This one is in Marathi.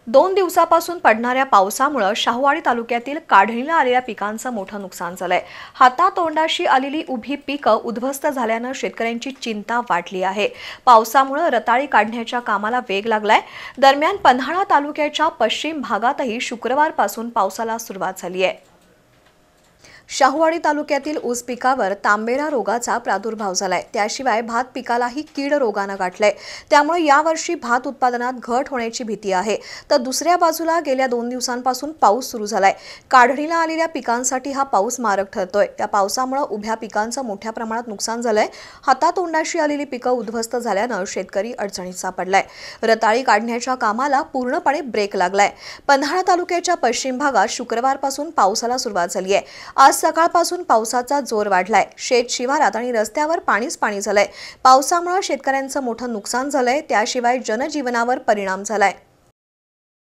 2 दिवसापासून पडणाऱ्या पावसामुळे शाहूवाडी तालुक्यातील काढणीला आलेल्या पिकांचं मोठं नुकसान झालंय। हातातोंडाशी आलेली उभी पिकं उद्ध्वस्त झाल्यानं शेतकऱ्यांची चिंता वाढली आहे। पावसामुळे रताळी काढण्याच्या कामाला वेग लागलाय। दरम्यान पन्हाळा तालुक्याच्या पश्चिम भागातही शुक्रवारपासून पावसाला सुरुवात झाली आहे। शाहूवाडी तालुक्यातील ऊस पिकावर तांबेरा रोगाचा प्रादुर्भाव झालाय। त्याशिवाय भात पिकालाही कीड रोगानं गाठलंय। त्यामुळे यावर्षी भात उत्पादनात घट होण्याची भीती आहे। तर दुसऱ्या बाजूला गेल्या 2 दिवसांपासून पाऊस सुरू झालाय। काढणीला आलेल्या पिकांसाठी हा पाऊस मारक ठरतोय। या पावसामुळे उभ्या पिकांचं मोठ्या प्रमाणात नुकसान झालंय। हातातोंडाशी आलेली पिकं उद्ध्वस्त झाल्यानं शेतकरी अडचणीत सापडलाय। रताळी काढण्याच्या कामाला पूर्णपणे ब्रेक लागलाय। पन्हाळा तालुक्याच्या पश्चिम भागात शुक्रवारपासून पावसाला सुरुवात झाली आहे। आज सकाळपासून पावसाचा जोर वाढलाय। शेत शिवारात आणि रस्त्यावर पाणीच पाणी झालंय। पावसामुळे शेतकऱ्यांचं मोठं नुकसान झालंय। त्याशिवाय जनजीवनावर परिणाम झालाय।